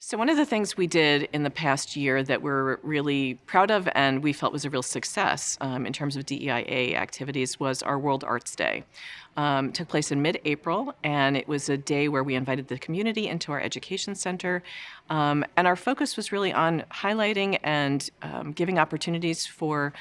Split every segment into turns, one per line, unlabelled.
So one of the things we did in the past year that we're really proud of and we felt was a real success in terms of DEIA activities was our World Arts Day. Took place in mid-April, and it was a day where we invited the community into our education center. And our focus was really on highlighting and giving opportunities for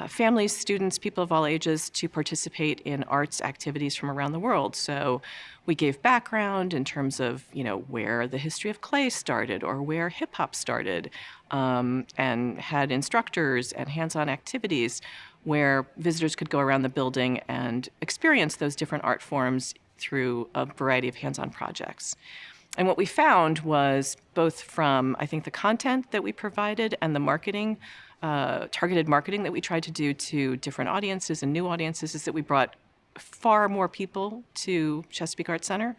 families, students, people of all ages to participate in arts activities from around the world. So we gave background in terms of, where the history of clay started or where hip hop started, and had instructors and hands-on activities where visitors could go around the building and experience those different art forms through a variety of hands-on projects. And what we found was both from, I think, the content that we provided and the marketing, targeted marketing that we tried to do to different audiences and new audiences, is that we brought far more people to Chesapeake Arts Center.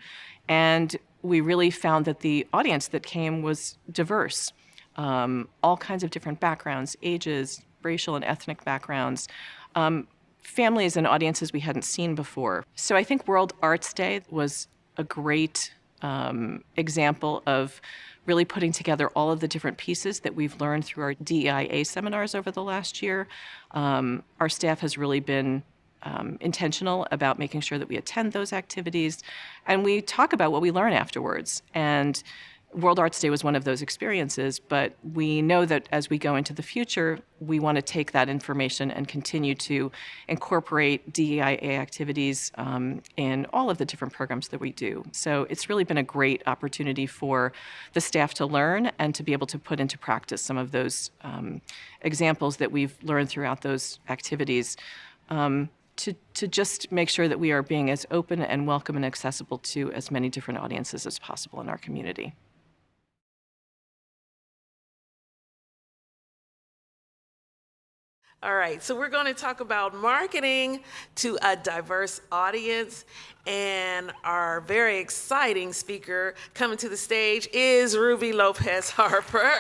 And we really found that the audience that came was diverse. All kinds of different backgrounds, ages, racial and ethnic backgrounds, families and audiences we hadn't seen before. So I think World Arts Day was a great example of really putting together all of the different pieces that we've learned through our DEIA seminars over the last year. Our staff has really been intentional about making sure that we attend those activities, and we talk about what we learn afterwards. And World Arts Day was one of those experiences, but we know that as we go into the future, we want to take that information and continue to incorporate DEIA activities in all of the different programs that we do. So it's really been a great opportunity for the staff to learn and to be able to put into practice some of those examples that we've learned throughout those activities, to just make sure that we are being as open and welcome and accessible to as many different audiences as possible in our community.
All right, so we're going to talk about marketing to a diverse audience, and our very exciting speaker coming to the stage is Ruby Lopez Harper.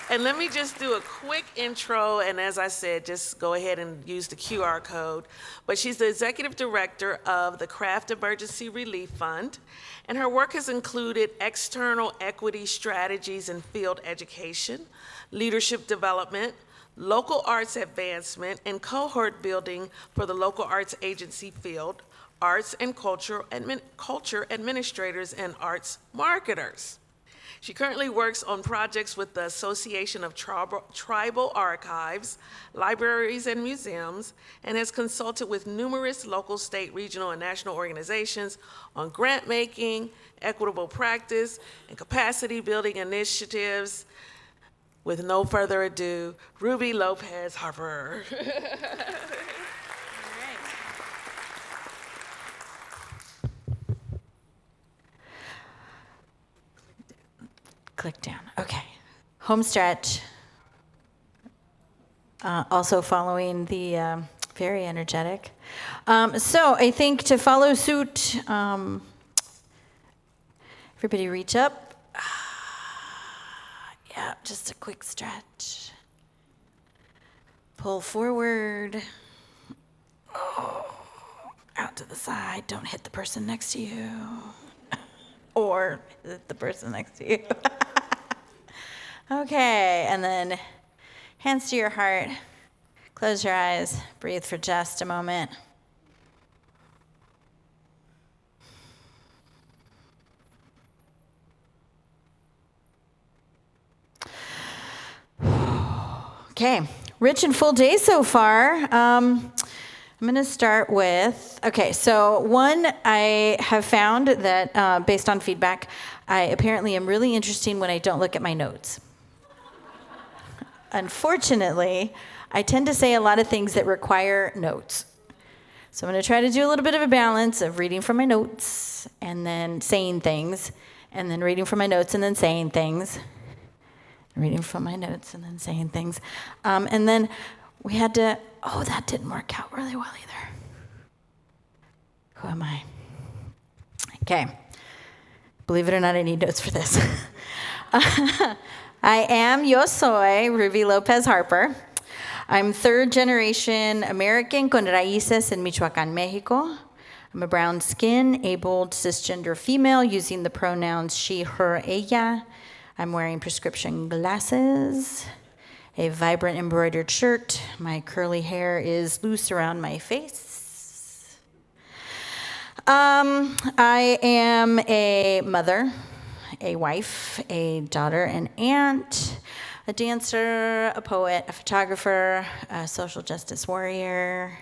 And let me just do a quick intro, and as I said, just go ahead and use the QR code. But she's the executive director of the Craft Emergency Relief Fund, and her work has included external equity strategies in field education, leadership development, local arts advancement, and cohort building for the local arts agency field, arts and culture administrators, and arts marketers. She currently works on projects with the Association of Tribal Archives, Libraries, and Museums, and has consulted with numerous local, state, regional, and national organizations on grant making, equitable practice, and capacity building initiatives. With no further ado, Ruby Lopez Harper.
Click down, okay. Home stretch. Also following the very energetic. So I think to follow suit, everybody reach up. Yeah, just a quick stretch. Pull forward. Oh, out to the side. Don't hit the person next to you. Or hit the person next to you. Okay, and then hands to your heart. Close your eyes. Breathe for just a moment. Okay, rich and full day so far. I'm going to start with, okay, so one, I have found that based on feedback, I apparently am really interesting when I don't look at my notes. Unfortunately, I tend to say a lot of things that require notes. So I'm going to try to do a little bit of a balance of reading from my notes and then saying things, and then reading from my notes and then saying things. Reading from my notes and then saying things. And then we had to, that didn't work out really well either. Who am I? Okay. Believe it or not, I need notes for this. Yo soy Ruby Lopez Harper. I'm third generation American con raíces en Michoacán, Mexico. I'm a brown skin, abled, cisgender female using the pronouns she, her, ella. I'm wearing prescription glasses, a vibrant embroidered shirt. My curly hair is loose around my face. I am a mother, a wife, a daughter, an aunt, a dancer, a poet, a photographer, a social justice warrior,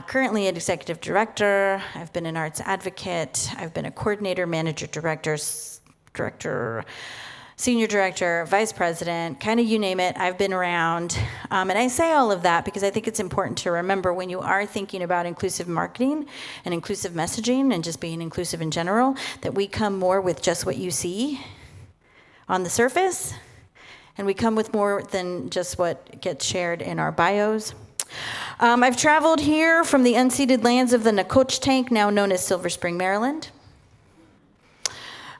currently an executive director. I've been an arts advocate. I've been a coordinator, manager, director, senior director, vice president, kind of you name it, I've been around. And I say all of that because I think it's important to remember when you are thinking about inclusive marketing and inclusive messaging and just being inclusive in general, that we come more with just what you see on the surface, and we come with more than just what gets shared in our bios. I've traveled here from the unceded lands of the Nacotch Tank, now known as Silver Spring, Maryland.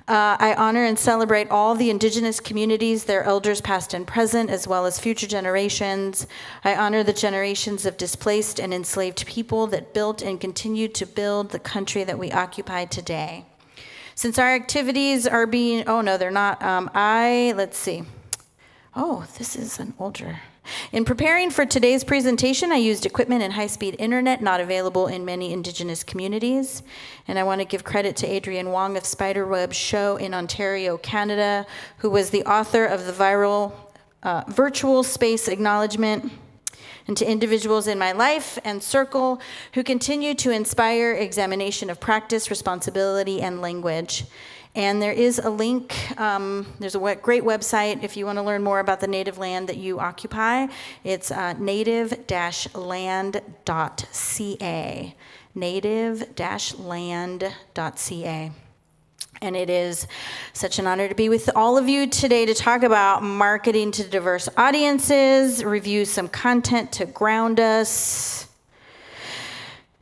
I honor and celebrate all the indigenous communities, their elders past and present, as well as future generations. I honor the generations of displaced and enslaved people that built and continue to build the country that we occupy today. Since our activities are being, oh no, they're not, let's see. Oh, this is an older. In preparing for today's presentation, I used equipment and high-speed internet not available in many indigenous communities. And I want to give credit to Adrienne Wong of Spiderweb Show in Ontario, Canada, who was the author of the viral virtual space acknowledgement, and to individuals in my life and circle who continue to inspire examination of practice, responsibility, and language. And there is a link, there's a great website if you want to learn more about the native land that you occupy. It's native-land.ca, native-land.ca. And it is such an honor to be with all of you today to talk about marketing to diverse audiences, review some content to ground us,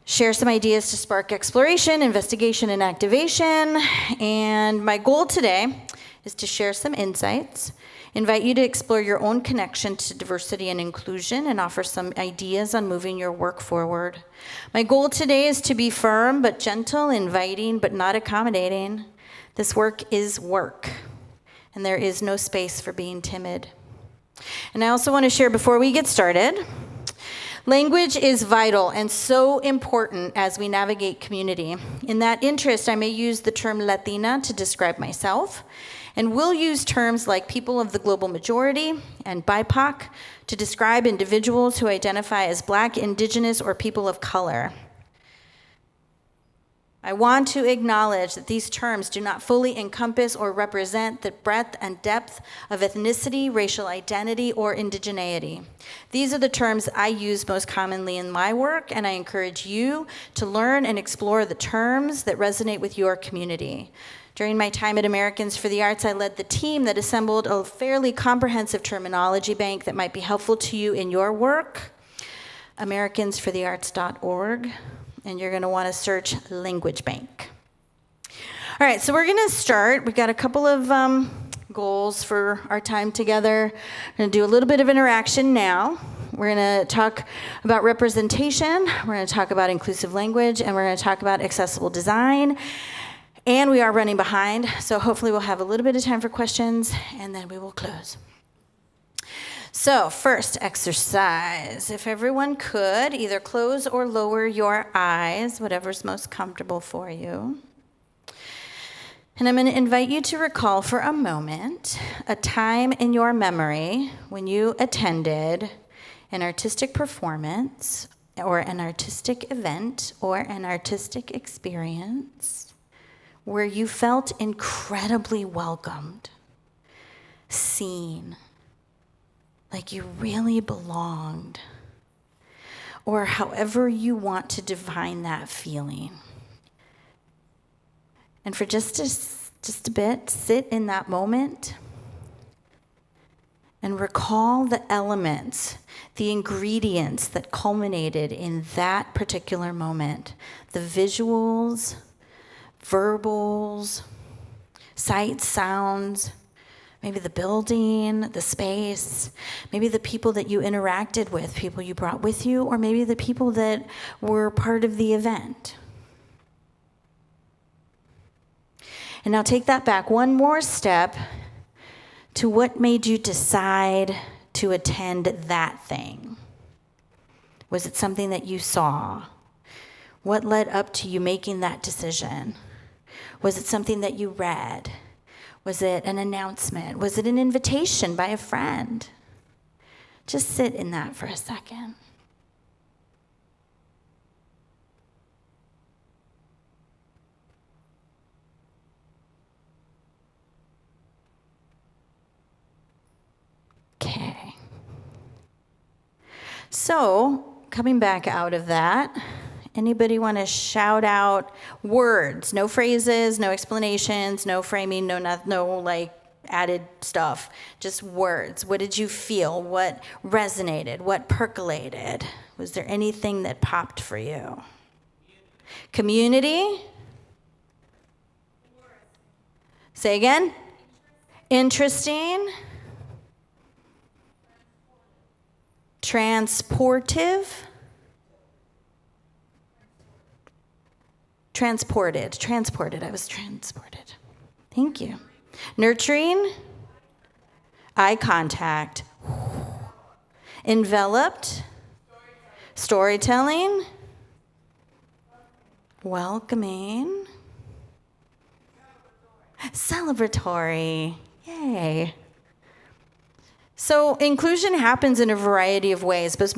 share some ideas to spark exploration, investigation, and activation. And my goal today is to share some insights, invite you to explore your own connection to diversity and inclusion, and offer some ideas on moving your work forward. My goal today is to be firm but gentle, inviting but not accommodating. This work is work, and there is no space for being timid. And I also want to share before we get started, language is vital and so important as we navigate community. In that interest, I may use the term Latina to describe myself, and will use terms like people of the global majority and BIPOC to describe individuals who identify as Black, Indigenous, or people of color. I want to acknowledge that these terms do not fully encompass or represent the breadth and depth of ethnicity, racial identity, or indigeneity. These are the terms I use most commonly in my work, and I encourage you to learn and explore the terms that resonate with your community. During my time at Americans for the Arts, I led the team that assembled a fairly comprehensive terminology bank that might be helpful to you in your work, americansforthearts.org. And you're going to want to search Language Bank. All right, so we're going to start. We've got a couple of goals for our time together. We're going to do a little bit of interaction now. We're going to talk about representation. We're going to talk about inclusive language, and we're going to talk about accessible design. And we are running behind, so hopefully we'll have a little bit of time for questions, and then we will close. So first exercise, if everyone could either close or lower your eyes, whatever's most comfortable for you. And I'm going to invite you to recall for a moment a time in your memory when you attended an artistic performance or an artistic event or an artistic experience where you felt incredibly welcomed, seen, like you really belonged, or however you want to define that feeling. And for just a bit, sit in that moment and recall the elements, the ingredients that culminated in that particular moment, the visuals, verbals, sights, sounds, maybe the building, the space, maybe the people that you interacted with, people you brought with you, or maybe the people that were part of the event. And now take that back one more step to what made you decide to attend that thing. Was it something that you saw? What led up to you making that decision? Was it something that you read? Was it an announcement? Was it an invitation by a friend? Just sit in that for a second. Okay. So, coming back out of that, anybody want to shout out words? No phrases, no explanations, no framing, no like added stuff. Just words. What did you feel? What resonated? What percolated? Was there anything that popped for you? Community? Say again? Interesting. Transportive. Transported. I was transported. Thank you. Nurturing. Eye contact. Enveloped. Storytelling. Welcoming. Celebratory. Yay. So inclusion happens in a variety of ways, but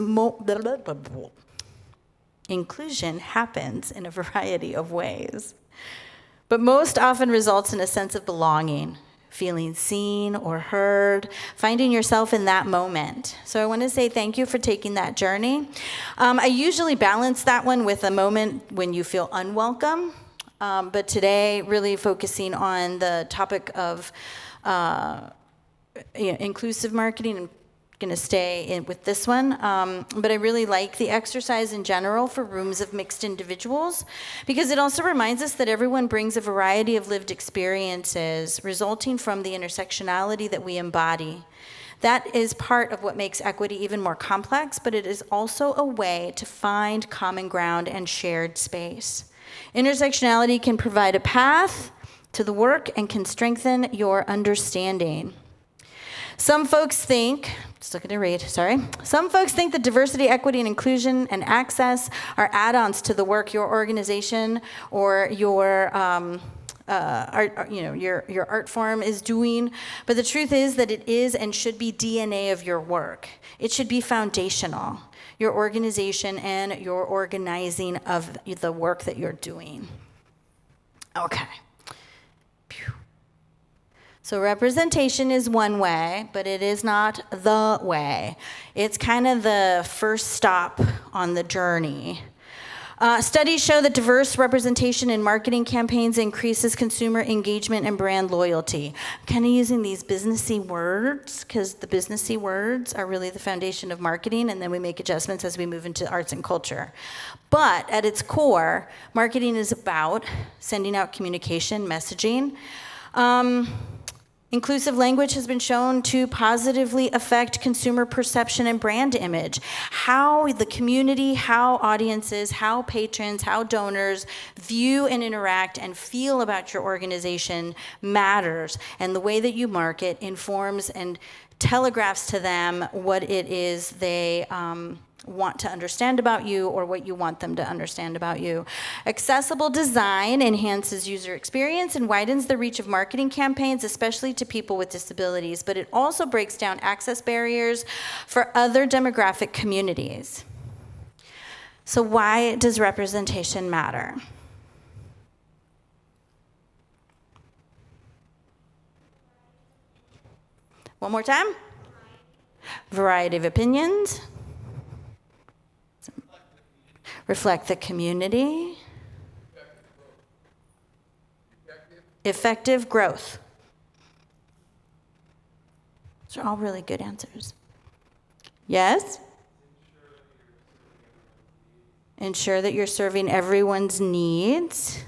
inclusion happens in a variety of ways, but most often results in a sense of belonging, feeling seen or heard, finding yourself in that moment. So I want to say thank you for taking that journey. I usually balance that one with a moment when you feel unwelcome, but today really focusing on the topic of inclusive marketing. I'm going to stay in with this one, but I really like the exercise in general for rooms of mixed individuals because it also reminds us that everyone brings a variety of lived experiences resulting from the intersectionality that we embody. That is part of what makes equity even more complex, but it is also a way to find common ground and shared space. Intersectionality can provide a path to the work and can strengthen your understanding. Some folks think that diversity, equity, and inclusion and access are add-ons to the work your organization or your art form is doing. But the truth is that it is and should be DNA of your work. It should be foundational, your organization and your organizing of the work that you're doing. Okay. So representation is one way, but it is not the way. It's kind of the first stop on the journey. Studies show that diverse representation in marketing campaigns increases consumer engagement and brand loyalty. I'm kind of using these businessy words because the businessy words are really the foundation of marketing, and then we make adjustments as we move into arts and culture. But at its core, marketing is about sending out communication, messaging. Inclusive language has been shown to positively affect consumer perception and brand image. How the community, how audiences, how patrons, how donors view and interact and feel about your organization matters. And the way that you market informs and telegraphs to them what it is they want to understand about you or what you want them to understand about you. Accessible design enhances user experience and widens the reach of marketing campaigns, especially to people with disabilities, but it also breaks down access barriers for other demographic communities. So why does representation matter? One more time. Variety of opinions. Reflect the community. Effective growth. Those are all really good answers. Yes? Ensure that you're serving everyone's needs.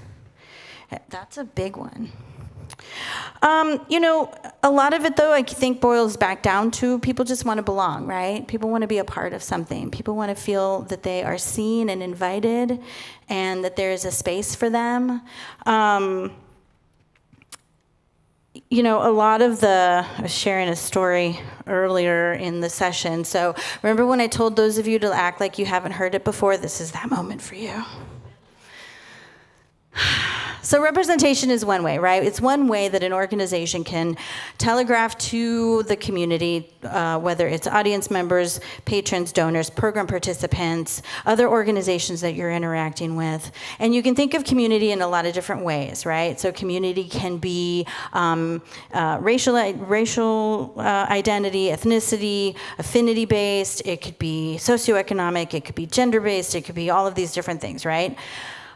That's a big one. A lot of it, though, I think boils back down to people just want to belong, right? People want to be a part of something. People want to feel that they are seen and invited and that there is a space for them. a lot of I was sharing a story earlier in the session. So remember when I told those of you to act like you haven't heard it before? This is that moment for you. So representation is one way, right? It's one way that an organization can telegraph to the community, whether it's audience members, patrons, donors, program participants, other organizations that you're interacting with. And you can think of community in a lot of different ways, right? So community can be racial identity, ethnicity, affinity-based. It could be socioeconomic. It could be gender-based. It could be all of these different things, right?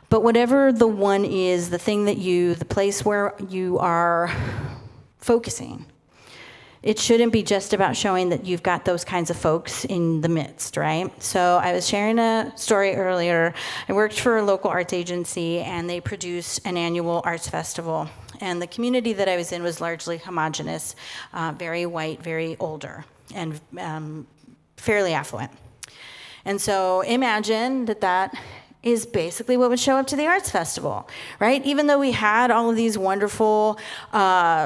But whatever the one is, the thing that the place where you are focusing, it shouldn't be just about showing that you've got those kinds of folks in the midst, right? So I was sharing a story earlier. I worked for a local arts agency, and they produced an annual arts festival. And the community that I was in was largely homogenous, very white, very older, and fairly affluent. And so imagine that is basically what would show up to the arts festival, right? Even though we had all of these wonderful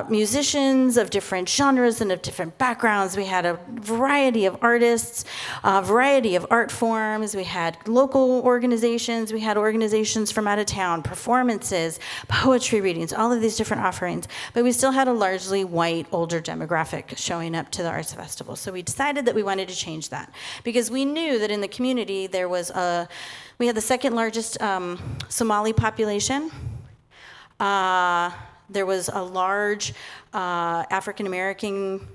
musicians of different genres and of different backgrounds, we had a variety of artists, a variety of art forms, we had local organizations, we had organizations from out of town, performances, poetry readings, all of these different offerings, but we still had a largely white, older demographic showing up to the arts festival. So we decided that we wanted to change that because we knew that in the community we had the second largest Somali population. There was a large African American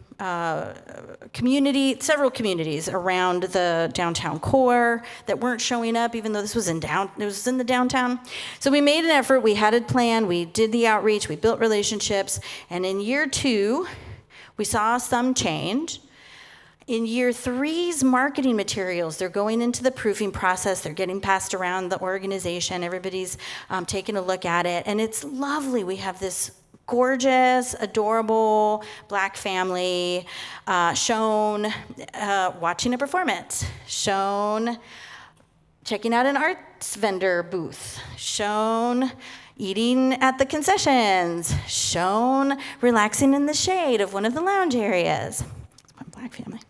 community, several communities around the downtown core that weren't showing up, even though it was in the downtown. So we made an effort. We had a plan. We did the outreach. We built relationships. And in year 2, we saw some change. In year 3's marketing materials, they're going into the proofing process. They're getting passed around the organization. Everybody's taking a look at it. And it's lovely. We have this gorgeous, adorable Black family shown watching a performance, shown checking out an arts vendor booth, shown eating at the concessions, shown relaxing in the shade of one of the lounge areas. It's my Black family.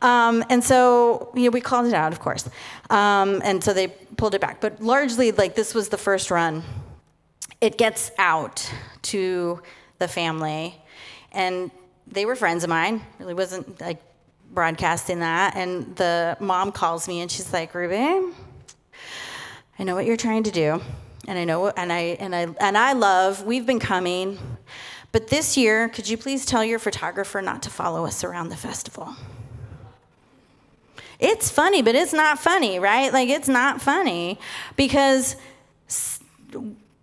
And so, we called it out, of course. And so they pulled it back. But largely, this was the first run. It gets out to the family. And they were friends of mine. Really wasn't, broadcasting that. And the mom calls me, and she's like, Ruby, I know what you're trying to do. And I know, and I love, we've been coming. But this year, could you please tell your photographer not to follow us around the festival? It's funny, but it's not funny, right? It's not funny because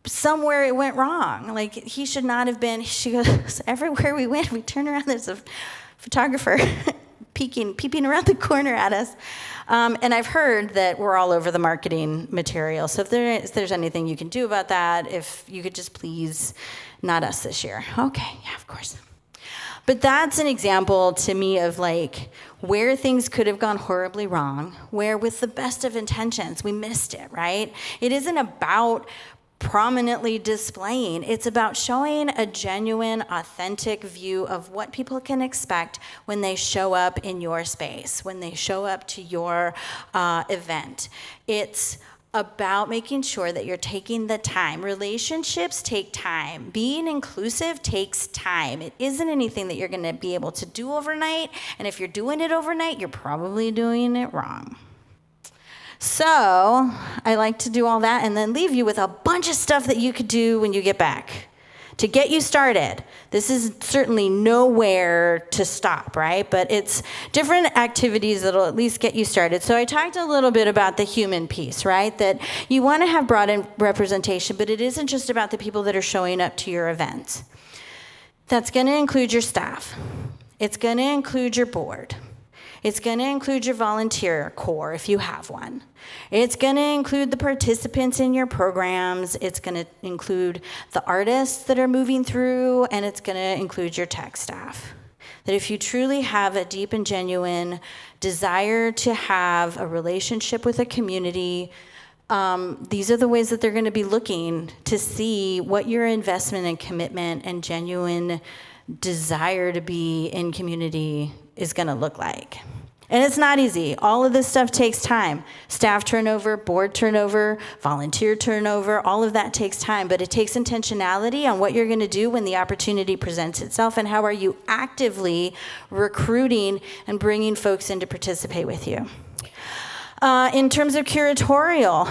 somewhere it went wrong. He should not have been. She goes, everywhere we went, we turn around, there's a photographer peeping around the corner at us. And I've heard that we're all over the marketing material. So if there's anything you can do about that, if you could just please, not us this year. Okay, yeah, of course. But that's an example to me of where things could have gone horribly wrong, where with the best of intentions, we missed it, right? It isn't about prominently displaying. It's about showing a genuine, authentic view of what people can expect when they show up in your space, when they show up to your event. It's about making sure that you're taking the time. Relationships take time. Being inclusive takes time. It isn't anything that you're going to be able to do overnight, and if you're doing it overnight, you're probably doing it wrong. So I like to do all that and then leave you with a bunch of stuff that you could do when you get back to get you started. This is certainly nowhere to stop, right? But it's different activities that'll at least get you started. So I talked a little bit about the human piece, right? That you want to have broad representation, but it isn't just about the people that are showing up to your events. That's going to include your staff. It's going to include your board. It's going to include your volunteer corps, if you have one. It's going to include the participants in your programs. It's going to include the artists that are moving through, and it's going to include your tech staff. That if you truly have a deep and genuine desire to have a relationship with a community, these are the ways that they're going to be looking to see what your investment and commitment and genuine desire to be in community is going to look like. And it's not easy. All of this stuff takes time. Staff turnover, board turnover, volunteer turnover, all of that takes time. But it takes intentionality on what you're going to do when the opportunity presents itself, and how are you actively recruiting and bringing folks in to participate with you. In terms of curatorial,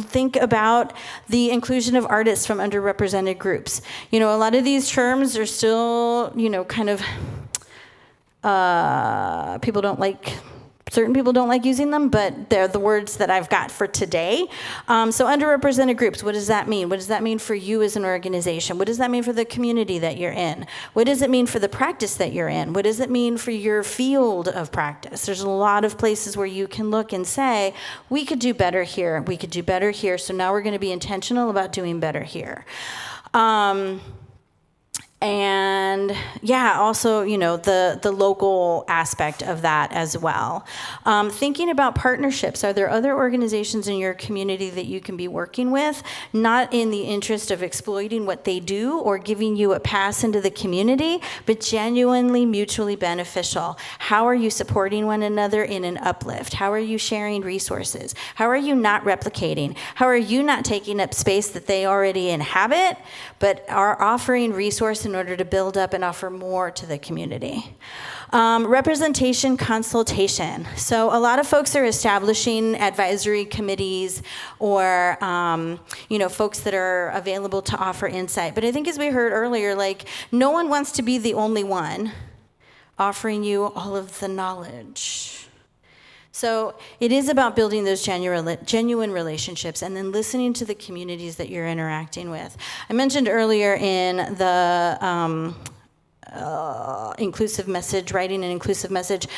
think about the inclusion of artists from underrepresented groups. A lot of these terms are still, kind of, certain people don't like using them, but they're the words that I've got for today. So underrepresented groups, what does that mean? What does that mean for you as an organization? What does that mean for the community that you're in? What does it mean for the practice that you're in? What does it mean for your field of practice? There's a lot of places where you can look and say, we could do better here, we could do better here, so now we're going to be intentional about doing better here. And also, the local aspect of that as well. Thinking about partnerships. Are there other organizations in your community that you can be working with, not in the interest of exploiting what they do or giving you a pass into the community, but genuinely mutually beneficial? How are you supporting one another in an uplift? How are you sharing resources? How are you not replicating? How are you not taking up space that they already inhabit, but are offering resource in order to build up and offer more to the community? Representation consultation. So a lot of folks are establishing advisory committees or, folks that are available to offer insight. But I think as we heard earlier, no one wants to be the only one offering you all of the knowledge. So it is about building those genuine relationships and then listening to the communities that you're interacting with. I mentioned earlier in the inclusive message, writing an inclusive message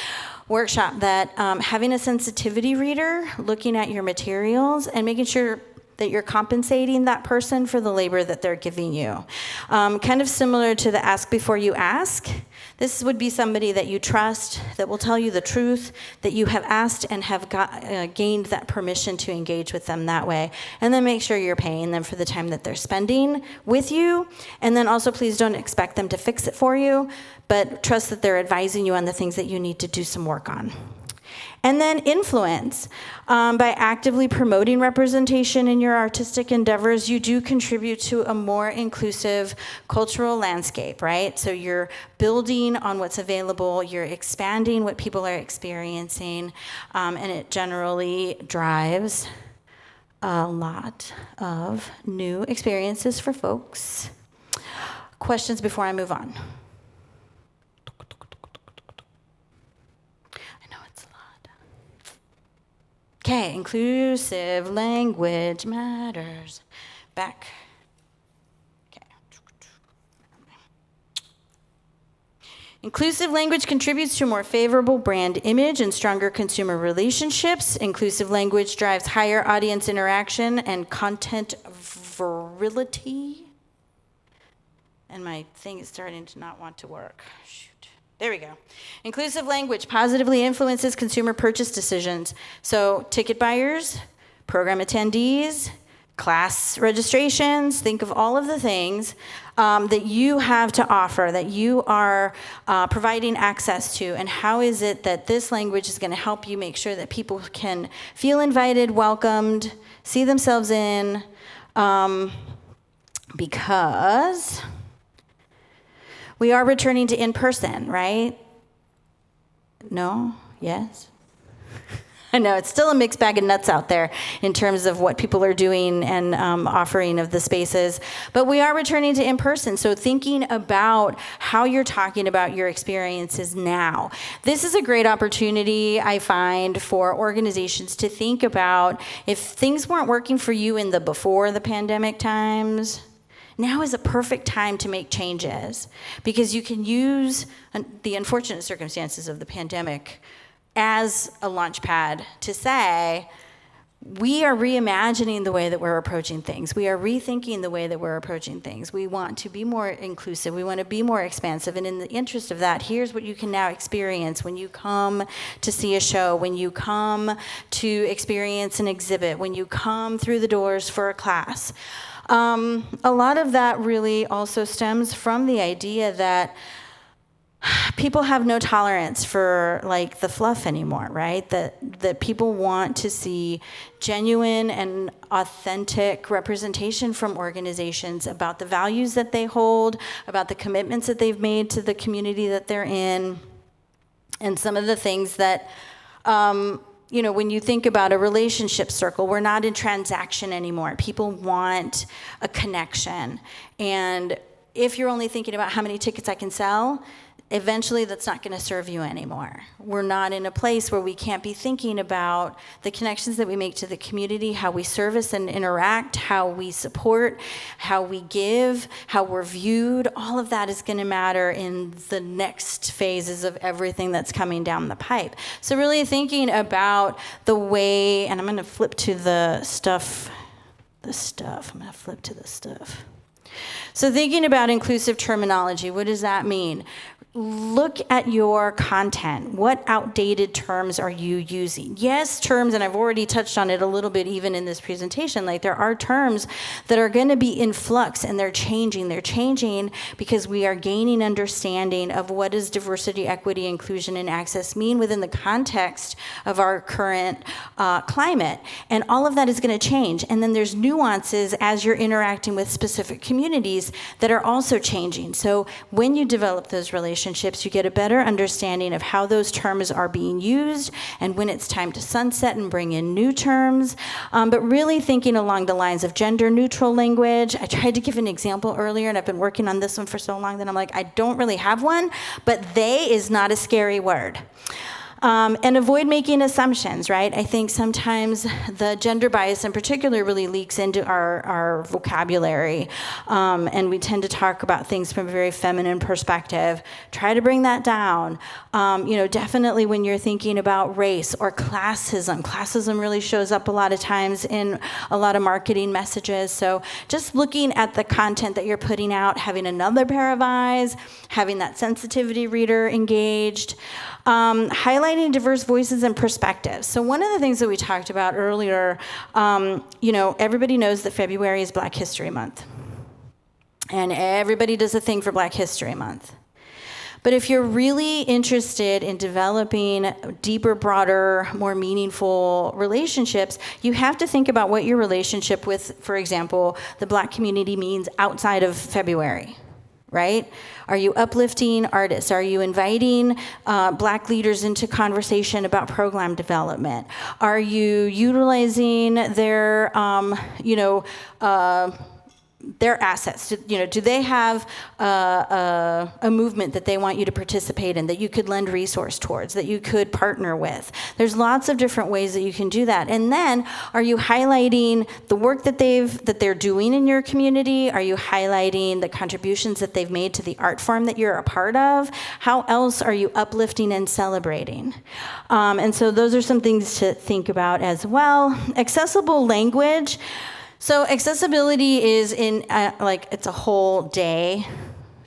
workshop, that having a sensitivity reader, looking at your materials and making sure that you're compensating that person for the labor that they're giving you. Kind of similar to the ask before you ask. This would be somebody that you trust, that will tell you the truth, that you have asked and have gained that permission to engage with them that way. And then make sure you're paying them for the time that they're spending with you. And then also, please don't expect them to fix it for you, but trust that they're advising you on the things that you need to do some work on. And then influence. By actively promoting representation in your artistic endeavors, you do contribute to a more inclusive cultural landscape, right? So you're building on what's available, you're expanding what people are experiencing, and it generally drives a lot of new experiences for folks. Questions before I move on? Okay, inclusive language matters. Back. Okay. Inclusive language contributes to a more favorable brand image and stronger consumer relationships. Inclusive language drives higher audience interaction and content virility. And my thing is starting to not want to work. Shoot. There we go. Inclusive language positively influences consumer purchase decisions. So ticket buyers, program attendees, class registrations, think of all of the things that you have to offer, that you are providing access to, and how is it that this language is going to help you make sure that people can feel invited, welcomed, see themselves in, because we are returning to in-person, right? No? Yes? I know, it's still a mixed bag of nuts out there in terms of what people are doing and offering of the spaces. But we are returning to in-person, so thinking about how you're talking about your experiences now. This is a great opportunity, I find, for organizations to think about if things weren't working for you in the before the pandemic times, now is a perfect time to make changes, because you can use the unfortunate circumstances of the pandemic as a launch pad to say, we are reimagining the way that we're approaching things. We are rethinking the way that we're approaching things. We want to be more inclusive. We want to be more expansive. And in the interest of that, here's what you can now experience when you come to see a show, when you come to experience an exhibit, when you come through the doors for a class. A lot of that really also stems from the idea that people have no tolerance for like the fluff anymore, right? That people want to see genuine and authentic representation from organizations about the values that they hold, about the commitments that they've made to the community that they're in, and some of the things that, when you think about a relationship circle, we're not in transaction anymore. People want a connection. And if you're only thinking about how many tickets I can sell, eventually that's not going to serve you anymore. We're not in a place where we can't be thinking about the connections that we make to the community, how we service and interact, how we support, how we give, how we're viewed. All of that is going to matter in the next phases of everything that's coming down the pipe. So really thinking about the way, and I'm going to flip to the stuff. I'm going to flip to the stuff. So thinking about inclusive terminology, what does that mean? Look at your content. What outdated terms are you using? Yes, terms, and I've already touched on it a little bit even in this presentation, like there are terms that are going to be in flux and they're changing. They're changing because we are gaining understanding of what does diversity, equity, inclusion, and access mean within the context of our current climate. And all of that is going to change. And then there's nuances as you're interacting with specific communities that are also changing. So when you develop those relationships, you get a better understanding of how those terms are being used and when it's time to sunset and bring in new terms, but really thinking along the lines of gender neutral language. I tried to give an example earlier, and I've been working on this one for so long that I'm like, I don't really have one, but they is not a scary word. And avoid making assumptions, right? I think sometimes the gender bias in particular really leaks into our vocabulary, and we tend to talk about things from a very feminine perspective. Try to bring that down. Definitely when you're thinking about race or classism really shows up a lot of times in a lot of marketing messages. So just looking at the content that you're putting out, having another pair of eyes, having that sensitivity reader engaged. Highlighting diverse voices and perspectives. So one of the things that we talked about earlier, everybody knows that February is Black History Month. And everybody does a thing for Black History Month. But if you're really interested in developing deeper, broader, more meaningful relationships, you have to think about what your relationship with, for example, the Black community means outside of February. Right? Are you uplifting artists? Are you inviting Black leaders into conversation about program development? Are you utilizing their assets? Do they have a movement that they want you to participate in, that you could lend resource towards, that you could partner with? There's lots of different ways that you can do that. And then, are you highlighting the work that they're doing in your community? Are you highlighting the contributions that they've made to the art form that you're a part of? How else are you uplifting and celebrating? And so those are some things to think about as well. Accessible language. So accessibility is it's a whole day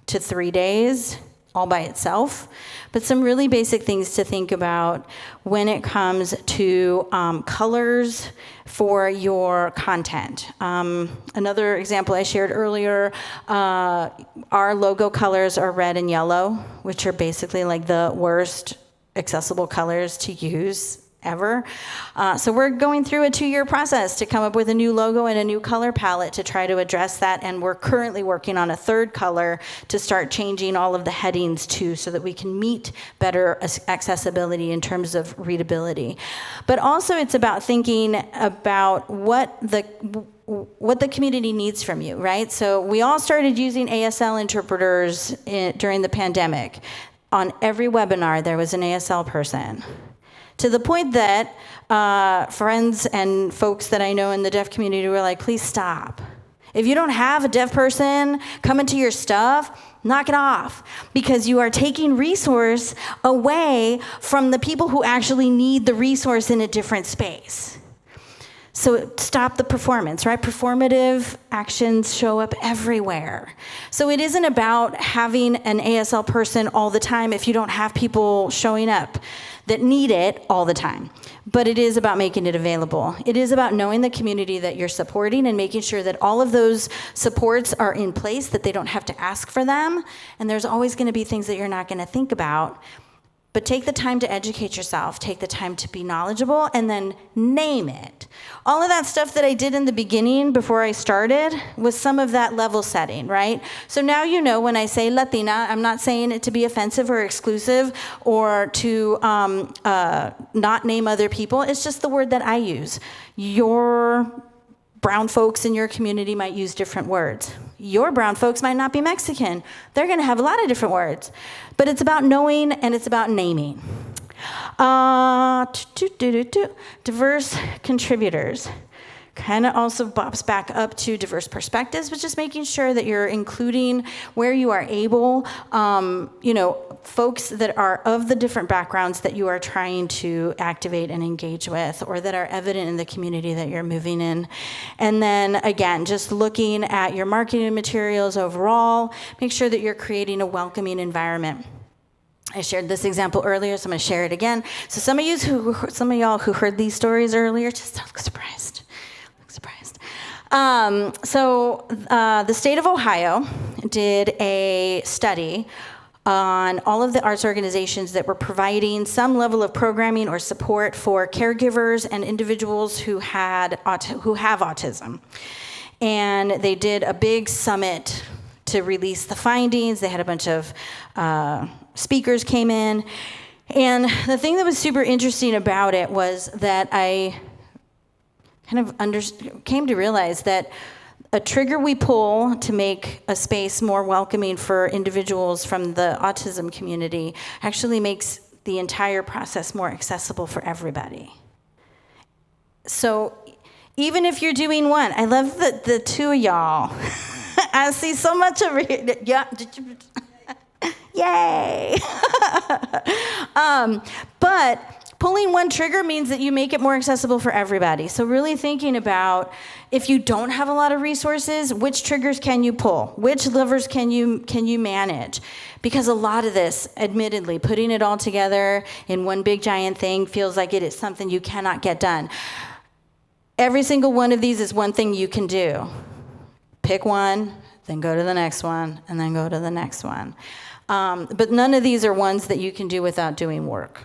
to 3 days all by itself, but some really basic things to think about when it comes to colors for your content. Another example I shared earlier, our logo colors are red and yellow, which are basically like the worst accessible colors to use ever. So we're going through a 2-year process to come up with a new logo and a new color palette to try to address that, and we're currently working on a third color to start changing all of the headings too, so that we can meet better accessibility in terms of readability. But also it's about thinking about what the community needs from you, right? So we all started using ASL interpreters during the pandemic. On every webinar, there was an ASL person. To the point that friends and folks that I know in the deaf community were like, please stop. If you don't have a deaf person coming to your stuff, knock it off, because you are taking resource away from the people who actually need the resource in a different space. So stop the performance, right? Performative actions show up everywhere. So it isn't about having an ASL person all the time if you don't have people showing up that need it all the time. But it is about making it available. It is about knowing the community that you're supporting and making sure that all of those supports are in place, that they don't have to ask for them. And there's always going to be things that you're not going to think about. But take the time to educate yourself, take the time to be knowledgeable, and then name it. All of that stuff that I did in the beginning before I started was some of that level setting, right? So now you know when I say Latina, I'm not saying it to be offensive or exclusive or to not name other people. It's just the word that I use. Your brown folks in your community might use different words. Your brown folks might not be Mexican. They're going to have a lot of different words. But it's about knowing and it's about naming. Diverse contributors. Kind of also bops back up to diverse perspectives, but just making sure that you're including where you are able, folks that are of the different backgrounds that you are trying to activate and engage with, or that are evident in the community that you're moving in. And then again, just looking at your marketing materials overall, make sure that you're creating a welcoming environment. I shared this example earlier, so I'm going to share it again. So some of y'all who heard these stories earlier, just don't look surprised. The state of Ohio did a study on all of the arts organizations that were providing some level of programming or support for caregivers and individuals who have autism. And they did a big summit to release the findings. They had a bunch of speakers came in. And the thing that was super interesting about it was that I kind of came to realize that a trigger we pull to make a space more welcoming for individuals from the autism community actually makes the entire process more accessible for everybody. So even if you're doing one, I love the two of y'all. I see so much of it. Yeah. Yay. But pulling one trigger means that you make it more accessible for everybody. So really thinking about, if you don't have a lot of resources, which triggers can you pull? Which levers can you manage? Because a lot of this, admittedly, putting it all together in one big giant thing feels like it is something you cannot get done. Every single one of these is one thing you can do. Pick one, then go to the next one, and then go to the next one. But none of these are ones that you can do without doing work.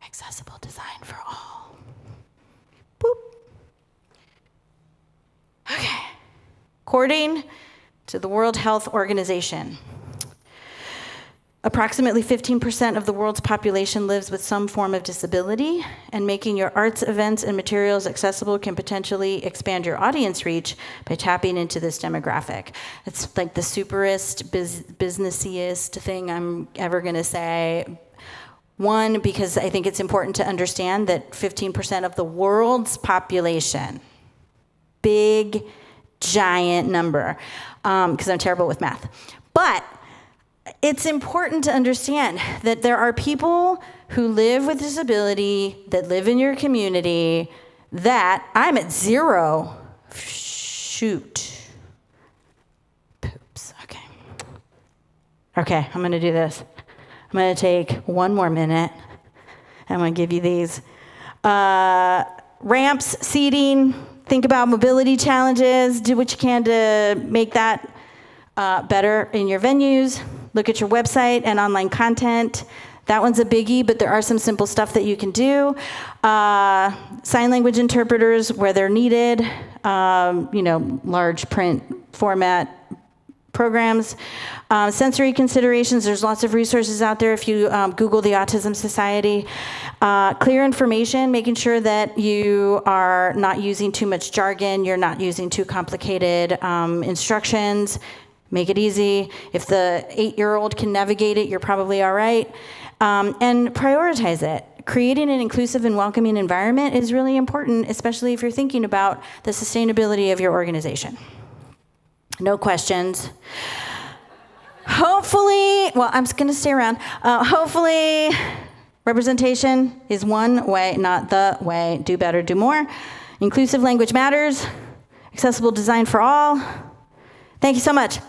Accessible design for all. Boop. Okay. According to the World Health Organization, approximately 15% of the world's population lives with some form of disability, and making your arts events and materials accessible can potentially expand your audience reach by tapping into this demographic. It's like the superest, businessiest thing I'm ever going to say. One, because I think it's important to understand that 15% of the world's population, big, giant number, because I'm terrible with math. But it's important to understand that there are people who live with disability, that live in your community, that I'm at zero. Shoot. Poops. Okay, I'm going to do this. I'm going to take one more minute. I'm going to give you these. Ramps, seating, think about mobility challenges, do what you can to make that better in your venues. Look at your website and online content. That one's a biggie, but there are some simple stuff that you can do. Sign language interpreters where they're needed, large print format programs. Sensory considerations, there's lots of resources out there if you Google the Autism Society. Clear information, making sure that you are not using too much jargon, you're not using too complicated instructions. Make it easy. If the 8-year-old can navigate it, you're probably all right. And prioritize it. Creating an inclusive and welcoming environment is really important, especially if you're thinking about the sustainability of your organization. No questions. Hopefully, well, I'm just going to stay around. Hopefully, Representation is one way, not the way. Do better, do more. Inclusive language matters. Accessible design for all. Thank you so much.